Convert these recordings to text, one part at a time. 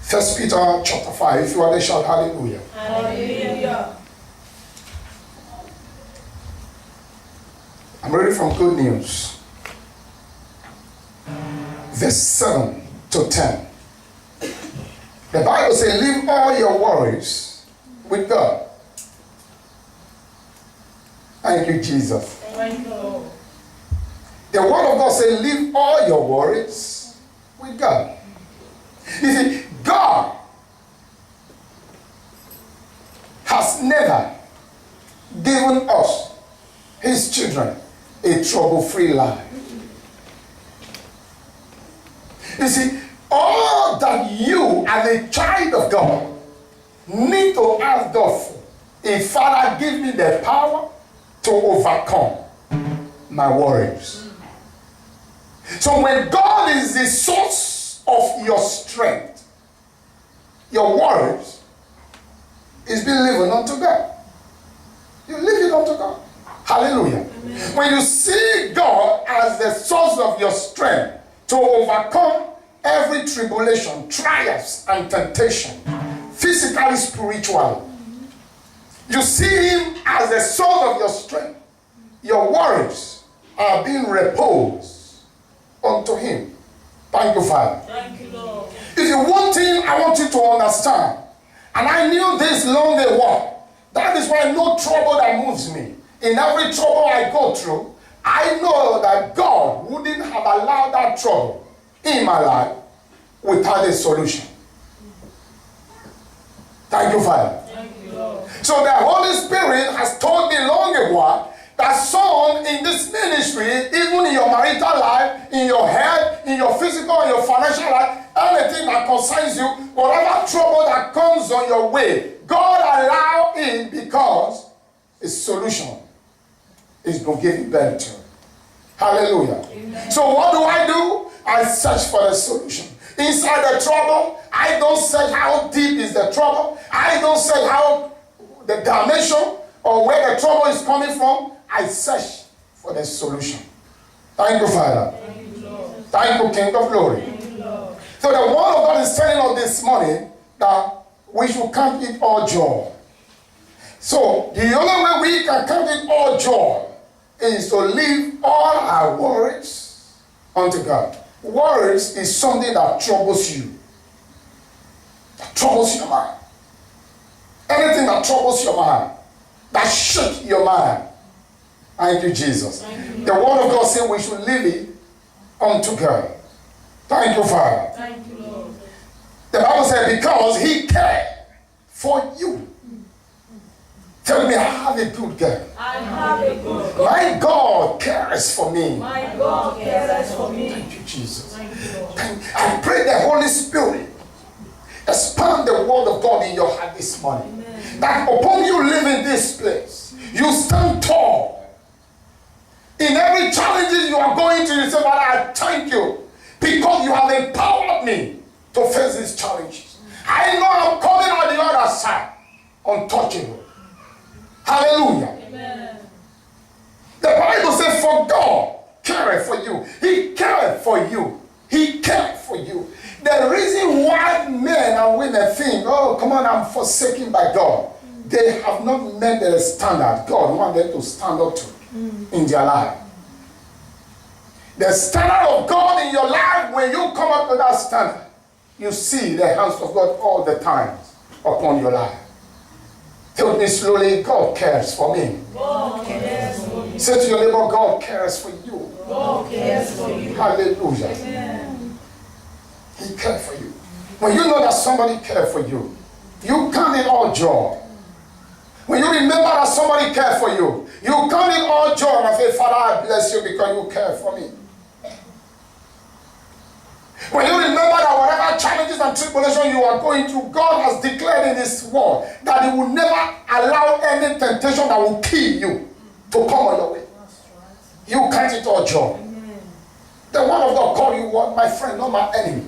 First Peter chapter 5. If you are there, shout hallelujah. Hallelujah. I'm reading from Good News. Verse 7 to 10. The Bible says, leave all your worries with God. Thank you, Jesus. Thank you, Lord. The word of God says, leave all your worries with God. You see, God has never given us, his children, a trouble-free life. You see, all that you as a child of God need to ask God for is, Father, give me the power to overcome my worries. So when God is the source of your strength, your worries is being given unto God. You leave it unto God. Hallelujah. Amen. When you see God as the source of your strength to overcome every tribulation, trials, and temptation, physically, spiritually, you see him as the source of your strength. Your worries are being reposed unto him. Thank you, Father. Thank you, Lord. If you one thing I want you to understand, and I knew this long ago, that is why no trouble that moves me. In every trouble I go through, I know that God wouldn't have allowed that trouble in my life without a solution. Thank you, Father. Thank you, Lord. So the Holy Spirit has told me long ago that son, in this ministry, even in your marital life, in your health, in your physical, in your financial life, anything that concerns you, whatever trouble that comes on your way, God allow it because a solution is going to give you benefit. Hallelujah. Amen. So what do? I search for the solution. Inside the trouble, I don't search how deep is the trouble. I don't search how the dimension or where the trouble is coming from. I search for the solution. Thank you, Father. Thank you, Lord. Thank you, King of Glory. Thank you, Lord. So the word of God is telling us this morning that we should count it all joy. So the only way we can count it all joy is to leave all our worries unto God. Worries is something that troubles you. That troubles your mind. Anything that troubles your mind, that shakes your mind. Thank you, Jesus. Thank you, the word of God says we should leave it unto God. Thank you, Father. Thank you, Lord. The Bible said, because he cared for you. Tell me, I have a good God. I have a good God. My God cares for me. My God cares for me. Thank you, Jesus. Thank you, Lord. I pray the Holy Spirit expand the word of God in your heart this morning. Amen. That upon you living this place, you stand tall. In every challenges you are going to, you say, Father, I thank you because you have empowered me to face these challenges. I know I'm coming on the other side untouchable. Hallelujah. Amen. The Bible says, for God cared for you. He cared for you. He cared for you. The reason why men and women think, oh, come on, I'm forsaken by God, they have not met the standard God wanted to stand up to in their life. The standard of God in your life, when you come up to that standard, you see the hands of God all the time upon your life. Tell me slowly, God cares for me. God cares for me. Say to your neighbor, God cares for you. God cares for you. Hallelujah. Amen. He cared for you. When you know that somebody cared for you, you count it all joy. When you remember that somebody cared for you, you count it all joy and say, Father, I bless you because you care for me. When you remember that whatever challenges and tribulation you are going through, God has declared in His word that He will never allow any temptation that will kill you to come on your way. You count it all joy. Amen. The word of God called you what? My friend, not my enemy.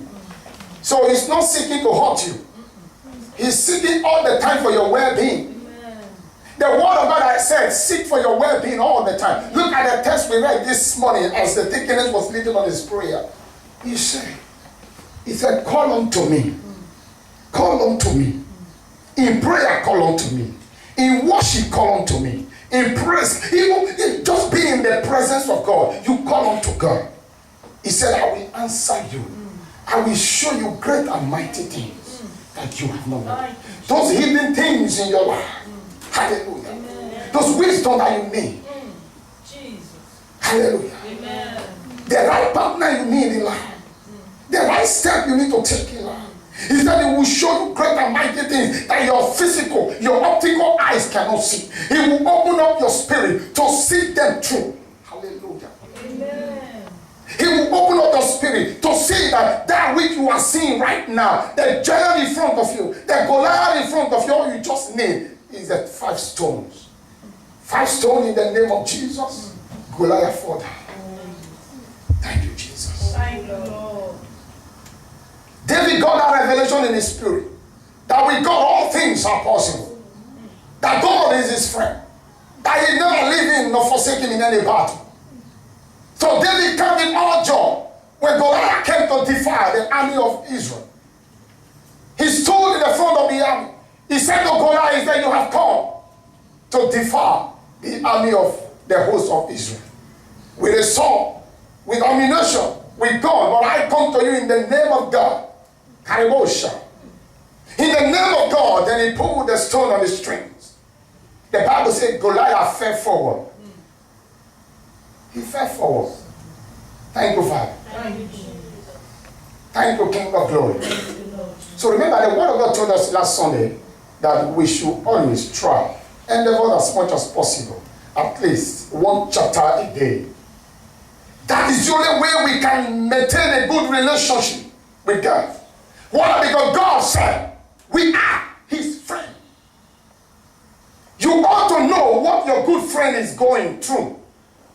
So He's not seeking to hurt you. He's seeking all the time for your well-being. The word of God, I said, seek for your well-being all the time. Look at the text we read this morning as the deaconess was leading on his prayer. He said, call unto me, call unto me. In prayer, call unto me. In worship, call unto me. In praise, even just being in the presence of God, you call unto God. He said, I will answer you. I will show you great and mighty things that you have not known. Those hidden things in your life. Hallelujah. Amen. Those wisdom that you need. Jesus. Hallelujah. Amen. The right partner you need in life. The right step you need to take in life. He said he will show you great and mighty things that your physical, your optical eyes cannot see. He will open up your spirit to see them through. Hallelujah. Amen. He will open up your spirit to see that which you are seeing right now, the giant in front of you, the Goliath in front of you, all you just need is the 5 stones. 5 stones in the name of Jesus. Goliath fought down. Thank you, Jesus. Thank you, Lord. David got that revelation in his spirit that with God all things are possible. That God is his friend. That he never leave him nor forsake him in any battle. So David came in all joy when Goliath came to defy the army of Israel. He stood in the front of the army. He said to Goliath, he said, you have come to defy the army of the host of Israel. With a sword, with ammunition, with gun, but I come to you in the name of God. Karibosha. In the name of God, then he pulled the stone on the strings. The Bible said Goliath fell forward. He fell forward. Thank you, Father. Thank you, Jesus. Thank you, King of Glory. So remember, the Word of God told us last Sunday that we should always try, endeavor as much as possible, at least 1 chapter a day. That is the only way we can maintain a good relationship with God. Why? Because God said we are his friend. You ought to know what your good friend is going through.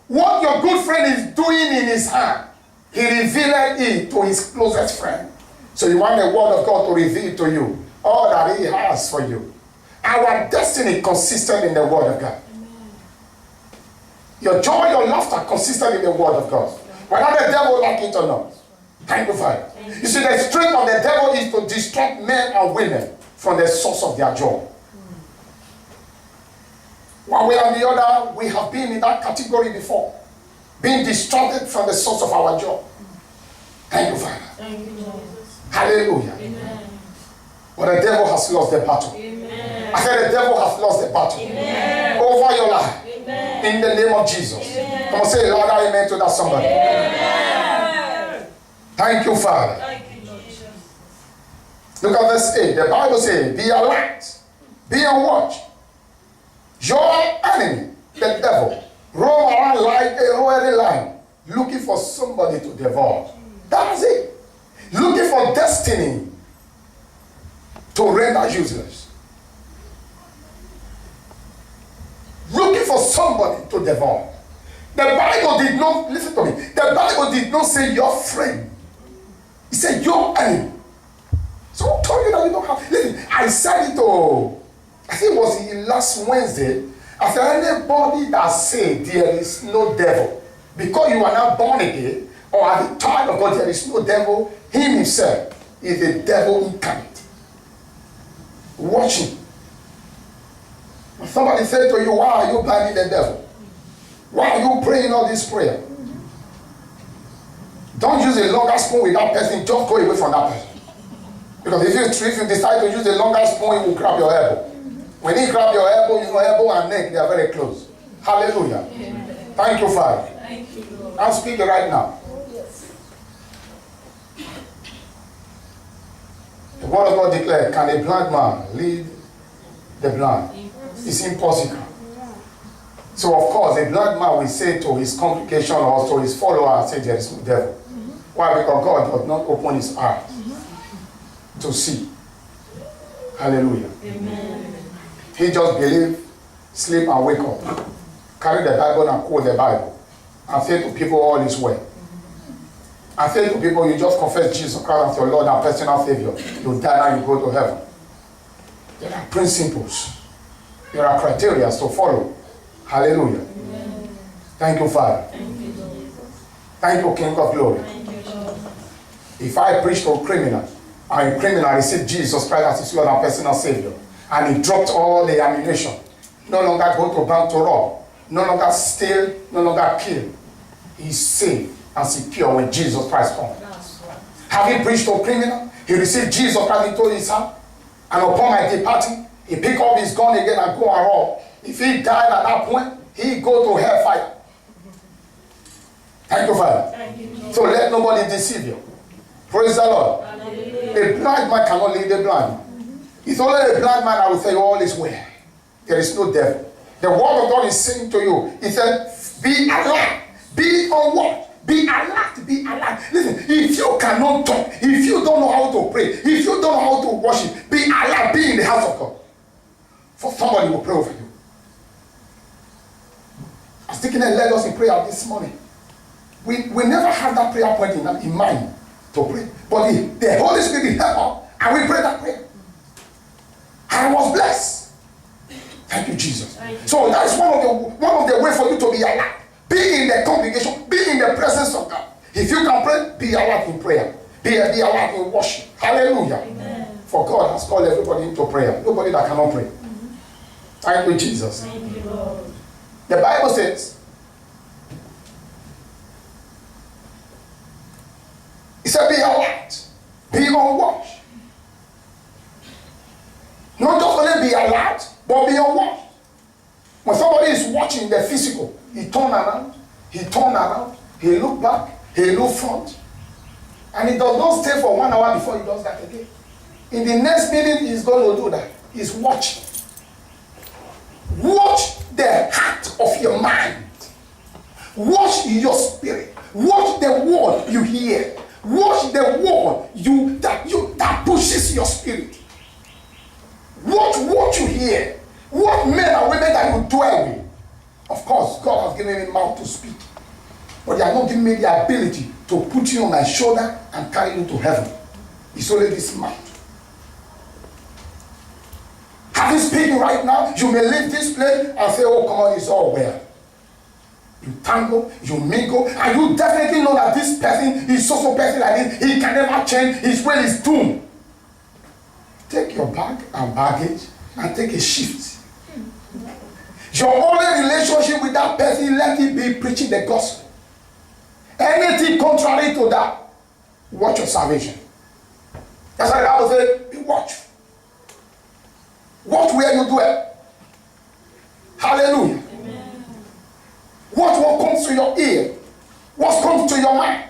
What your good friend is doing in his hand. He revealed it to his closest friend. So you want the word of God to reveal to you all that he has for you. Our destiny consisted in the word of God. Your joy, your laughter consisted in the word of God. Whether the devil like it or not. Thank you, Father. You see, the strength of the devil is to distract men and women from the source of their joy. One way or the other, we have been in that category before. Being distracted from the source of our joy. Thank you, Father. Thank you, Jesus. Hallelujah. Amen. But the devil has lost the battle. Amen. I said the devil has lost the battle. Amen. Over your life. Amen. In the name of Jesus. Amen. Come on, say Lord, amen to that somebody. Amen. Thank you, Father. Thank you, Jesus. Look at verse 8. The Bible says, be alert, be on watch. Your enemy, the devil, roam around like a roaring lion, looking for somebody to devour. That's it. Looking for destiny to render useless. Looking for somebody to devour. The Bible did not, listen to me, the Bible did not say your friend. It said your enemy. So who told you that you don't have, listen, I said it to, I think it was last Wednesday. I said anybody that said there is no devil, because you are not born again, or as a child of God, there is no devil, him himself is the devil incarnate. Watch him. When somebody said to you, why are you blaming the devil? Why are you praying all this prayer? Don't use a longer spoon with that person, just go away from that person. Because if you decide to use a longer spoon, he will grab your elbow. When he grab your elbow, you know elbow and neck, they are very close. Hallelujah. Amen. Thank you, Father. Thank you, Lord. I'm speaking right now. The word of God declared, can a blind man lead the blind? It's impossible. So of course, a blind man will say to his congregation or to his followers, say there is no devil. Why? Because God does not open his eyes to see. Hallelujah. Amen. He just believe, sleep and wake up. Carry the Bible and quote the Bible. And say to people all is well. And say to people, you just confess Jesus Christ as your Lord and personal Savior. You die and you go to heaven. There are principles. There are criteria to follow. Hallelujah. Amen. Thank you, Father. Thank you, Lord. Thank you, King of Glory. Thank you, Lord. If I preach to criminals, and a criminal received Jesus Christ as his Lord and personal Savior, and he dropped all the ammunition, no longer go to bank to rob, no longer steal, no longer kill, he's safe and secure when Jesus Christ comes. Have he preached to a criminal? He received Jesus Christ into his heart, and upon my departing, he pick up his gun again and go and rob. If he died at that point, he go to hellfire. Thank you, Father. Thank you. So let nobody deceive you. Praise the Lord. Hallelujah. A blind man cannot lead the blind. It's only a blind man that will say all is well. There is no devil. The word of God is saying to you, it said, be alert. Be on what? Be alert. Be alert. Listen, if you cannot talk, if you don't know how to pray, if you don't know how to worship, be alert. Be in the house of God. For somebody will pray over you. I was thinking and led us in prayer this morning. We never had that prayer point in mind to pray. But the Holy Spirit helped us and we prayed that prayer. And I was blessed. Thank you, Jesus. Thank you. So that is one of the ways for you to be alert. Be in the congregation. Be in the presence of God. If you can pray, be alert in prayer. Be alert in worship. Hallelujah. Amen. For God has called everybody into prayer. Nobody that cannot pray. Thank you, Jesus. Thank you, Lord. The Bible says, it said, be alert. Be on watch. Not just only be alert, but be on watch. When somebody is watching the physical, he turn around, he look back, he look front, and he does not stay for 1 hour before he does that again. In the next minute, he's going to do that. He's watching. Watch the heart of your mind. Watch your spirit. Watch the word you hear. Watch the word that pushes your spirit. Watch what you hear. What men and women that you dwell with. Of course, God has given me mouth to speak. But He has not given me the ability to put you on my shoulder and carry you to heaven. It's only this mouth. Having speaking right now, you may leave this place and say, oh, come on, it's all well. You tangle, you mingle, and you definitely know that this person is so person like this. He can never change. His way is doomed. Take your bag and baggage and take a shift. Your only relationship with that person, let it be preaching the gospel. Anything contrary to that, watch your salvation. That's why the Bible says, be watchful. Watch where you dwell. Hallelujah. Amen. Watch what comes to your ear. What comes to your mind.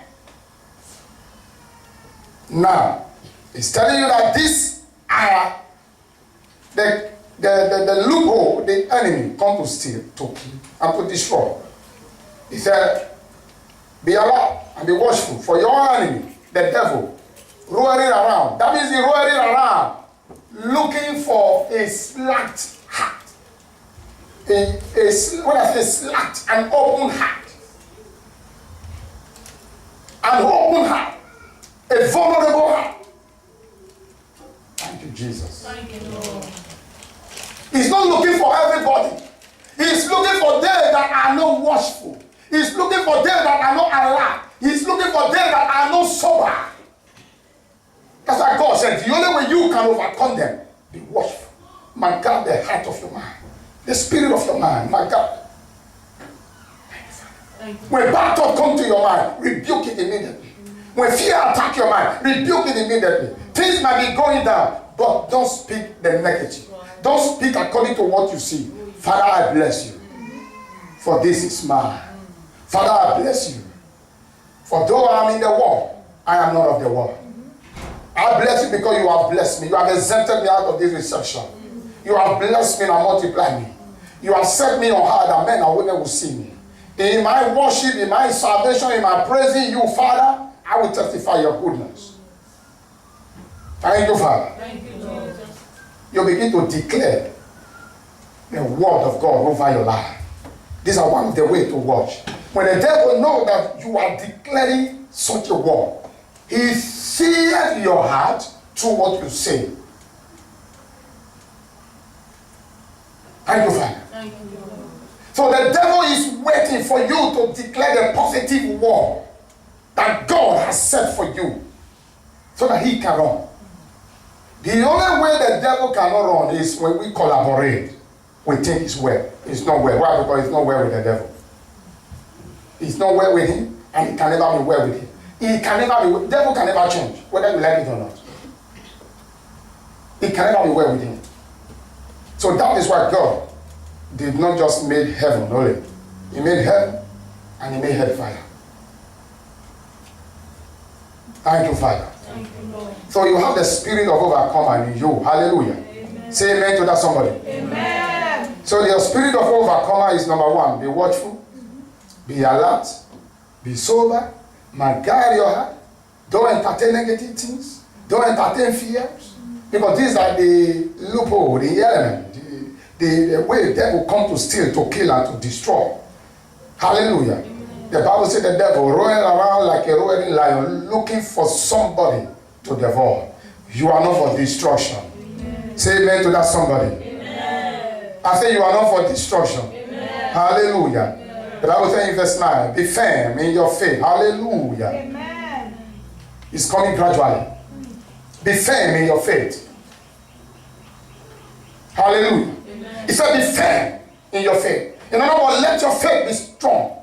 Now, it's telling you that these are the loophole the enemy come to steal, to kill, and to destroy. He said, be alert and be watchful for your enemy, the devil, roaring around. That means he's roaring around, looking for a slack heart. When I say slack, an open heart. An open heart. A vulnerable heart. Thank you, Jesus. Thank you, Lord. He's not looking for everybody. He's looking for them that are not watchful. He's looking for them that are not alert. He's looking for them that are not sober. That's why God said, the only way you can overcome them, be watchful. My God, the heart of your mind. The spirit of your mind, my God. Thank you. When bad thought come to your mind, rebuke it immediately. When fear attack your mind, rebuke it immediately. Things might be going down, but don't speak the negative. Don't speak according to what you see. Father, I bless you. For this is mine. Father, I bless you. For though I am in the world, I am not of the world. I bless you because you have blessed me. You have exempted me out of this reception. You have blessed me and multiplied me. You have set me on high that men and women will see me. In my worship, in my salvation, in my praising you, Father, I will testify your goodness. Thank you, Father. Thank you, Lord. You begin to declare the word of God over your life. These are one of the ways to watch. When the devil knows that you are declaring such a word, he sees your heart through what you say. Thank you, Father. Thank you, Lord. So the devil is waiting for you to declare the positive word that God has set for you so that he can run. The only way the devil cannot run is when we collaborate. We think it's well. It's not well. Why? Because it's not well with the devil. It's not well with him, and it can never be well with him. It can never be. The devil can never change, whether you like it or not. It can never be well with him. So that is why God did not just make heaven only. He made heaven and he made hellfire. Thank you, Father. Thank you, Lord. So you have the spirit of overcomer in you. Hallelujah. Amen. Say amen to that somebody. Amen. So the spirit of overcomer is number one. Be watchful, be alert, be sober, guard your heart. Don't entertain negative things. Don't entertain fears. Because these are the loophole, the element, the way the devil come to steal, to kill, and to destroy. Hallelujah. Amen. The Bible said the devil roaring around like a roaring lion, looking for somebody to devour. You are not for destruction. Amen. Say amen to that somebody. Amen. I say you are not for destruction. Amen. Hallelujah. Amen. The Bible says in verse 9, be firm in your faith. Hallelujah. Amen. It's coming gradually. Be firm in your faith. Hallelujah. Amen. He said, be firm in your faith. In other words, let your faith be strong.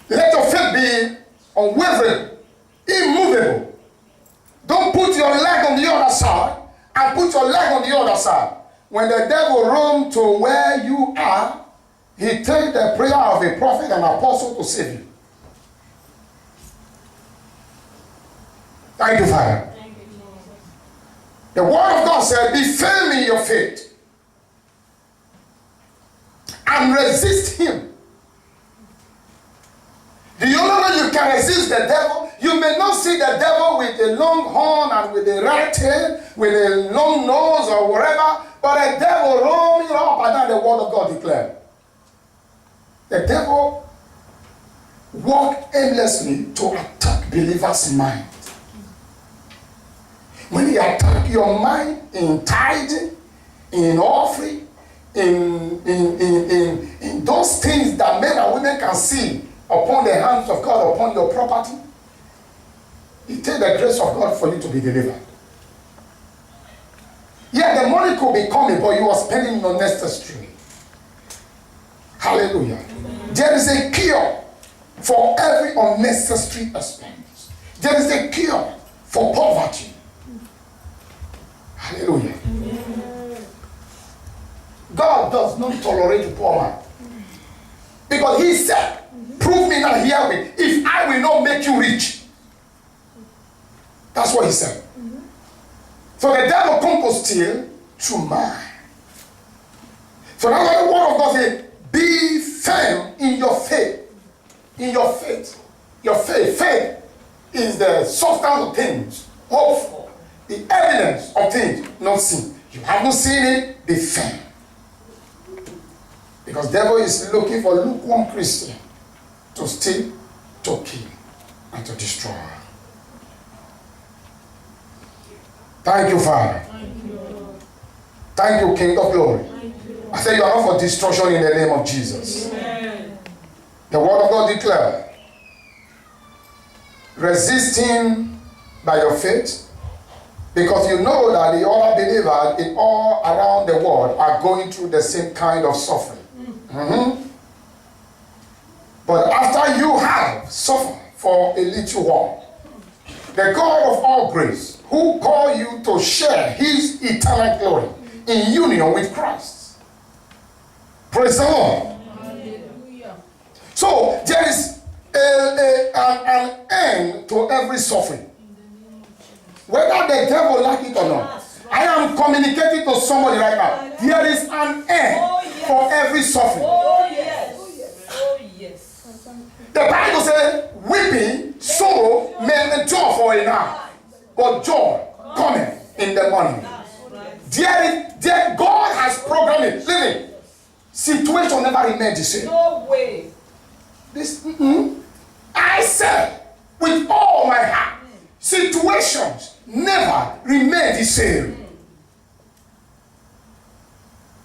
Let your faith be unwavering, immovable. Don't put your leg on the other side and put your leg on the other side. When the devil roams to where you are, he takes the prayer of a prophet and apostle to save you. Thank you, Father. Thank you, Lord. The word of God said, be firm in your faith and resist him. The only way you can resist the devil, you may not see the devil with a long horn and with a red tail, with a long nose or whatever, but the devil roaming up and down, the word of God declared. The devil walked aimlessly to attack believers' mind. When he attacks your mind in tithing, in offering, in those things that men and women can see upon the hands of God, upon your property, it takes the grace of God for you to be delivered. Yeah, the money could be coming, but you are spending it unnecessarily. Hallelujah. Amen. There is a cure for every unnecessary expense. There is a cure for poverty. Hallelujah. Amen. God does not tolerate a poor man. Because he said, prove me now herewith, if I will not make you rich. That's what he said. So the devil comes to steal through mind. So that's why the word of God says, be firm in your faith. In your faith. Your faith. Faith is the substance of things. Hope for. The evidence of things not seen. You haven't seen it, be firm. Because the devil is looking for lukewarm Christian to steal, to kill, and to destroy. Thank you, Father. Thank you, Lord. Thank you, King of Glory. Thank you, Lord. I say you are not for destruction in the name of Jesus. Amen. The word of God declared, resist him by your faith, because you know that the other believers in all around the world are going through the same kind of suffering. Mm-hmm. But after you have suffered for a little while, the God of all grace, who called you to share his eternal glory in union with Christ. Praise the Lord. Hallelujah. So there is an end to every suffering. Whether the devil like it or not. I am communicating to somebody right now. There is an end for every suffering. Oh, yes. Oh, yes. The Bible says, weeping, sorrow may endure for a night, but joy cometh in the morning. There God has programmed it. Listen, situation never remains the same. No way. This, I said, with all my heart, situations never remain the same.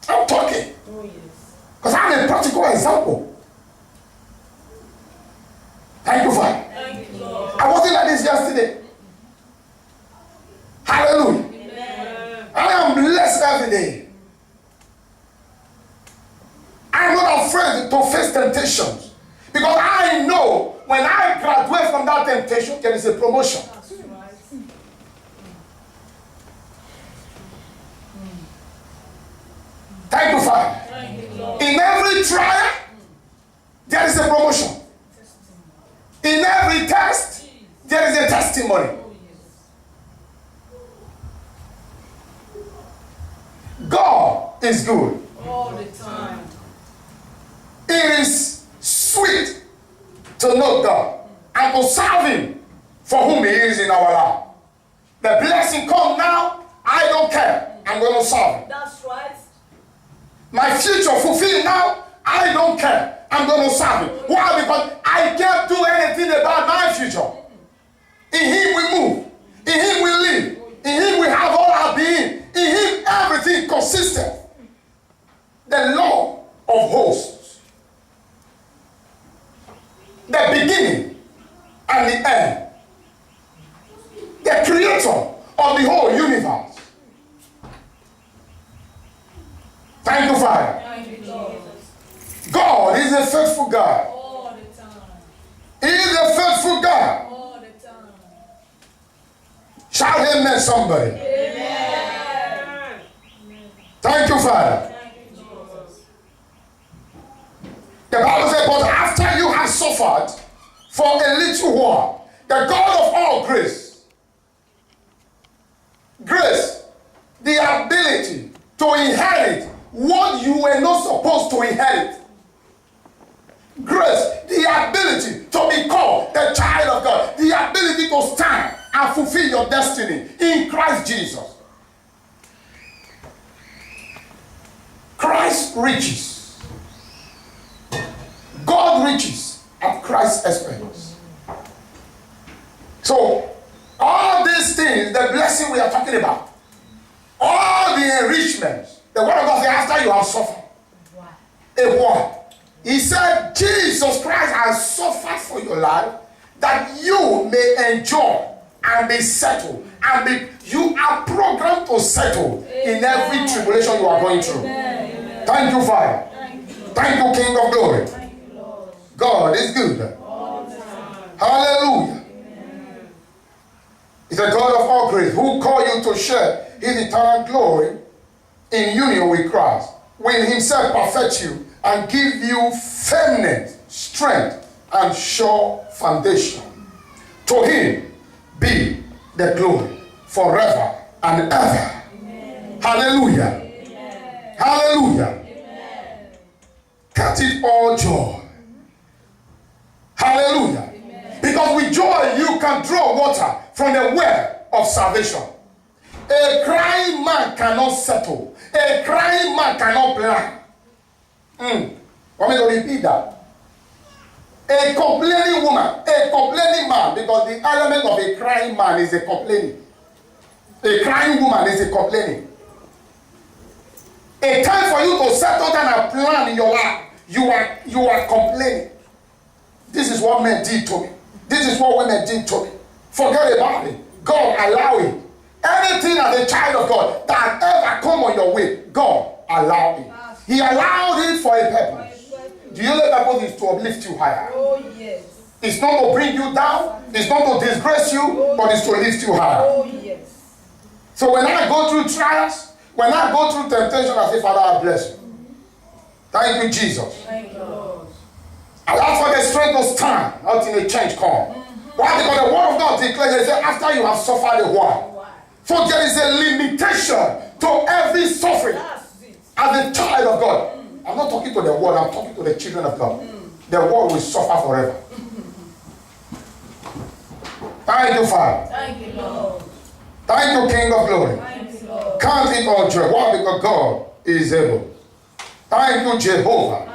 I'm talking. Oh, yes. Because I'm a practical example. Thank you, Father. Thank you, Lord. I wasn't like this yesterday. Hallelujah. Amen. I am blessed every day. I'm not afraid to face temptations because I know when I graduate from that temptation, there is a promotion. That's right. Thank you, Father. Thank you, Lord. In every trial, there is a promotion. In every test, there is a testimony. Oh, yes. God is good. All the time. It is sweet to know God and to serve Him for whom He is in our life. The blessing come now, I don't care. I'm going to serve Him. That's right. My future fulfilled now, I don't care. I'm going to serve Him. Why? Because I can't do anything about my future. In Him we move. In Him we live. In Him we have all our being. In Him everything consistent. The Lord of hosts. The beginning and the end. The creator of the whole universe. Thank you, Father. Thank you, Lord. God is a faithful God. All the time. He is a faithful God. All the time. Shout amen, somebody. Amen. Thank you, Father. Thank you, Jesus. The Bible says, but after you have suffered for a little while, the God of all grace, the ability to inherit what you were not supposed to inherit. Grace, the ability to be called the child of God, the ability to stand and fulfill your destiny in Christ Jesus. Christ reaches. God reaches at Christ's expense. So, all these things, the blessing we are talking about, all the enrichments, the word of God says, after you have suffered a while, He said, Jesus Christ has suffered for your life that you may enjoy and be settled. And you are programmed to settle in every tribulation you are going through. Amen. Thank you, Father. Thank you, Lord. Thank you, King of Glory. Thank you, Lord. God is good. All the time. Hallelujah. He's a God of all grace who called you to share His eternal glory in union with Christ. Will Himself perfect you and give you firmness, strength, and sure foundation. To Him be the glory forever and ever. Amen. Hallelujah. Amen. Hallelujah. Amen. Count it all joy. Hallelujah. Amen. Because with joy you can draw water from the well of salvation. A crying man cannot settle. A crying man cannot plan. Want me to repeat that? A complaining woman, a complaining man, because the element of a crying man is a complaining. A crying woman is a complaining. A time for you to settle down and plan in your life, you are complaining. This is what men did to me. This is what women did to me. Forget about it. God allow it. Anything as a child of God that ever come on your way, God allowed it. He allowed it for a purpose. Do you know that purpose is to uplift you higher? Oh, yes. It's not to bring you down. It's not to disgrace you, but it's to lift you higher. Oh, yes. So when I go through trials, when I go through temptation, I say, Father, I bless you. Thank you, Jesus. Thank you, Lord. I ask for the strength to stand until a change comes. Why? Because the word of God declares, it says, after you have suffered a while. Why? So there is a limitation to every suffering That's it. as a child of God. I'm not talking to the world, I'm talking to the children of God. The world will suffer forever. Thank you, Father. Thank you, Lord. Thank you, King of Glory. Thank you, Lord. Count it all joy. Why? Because God is able. Thank you, Jehovah.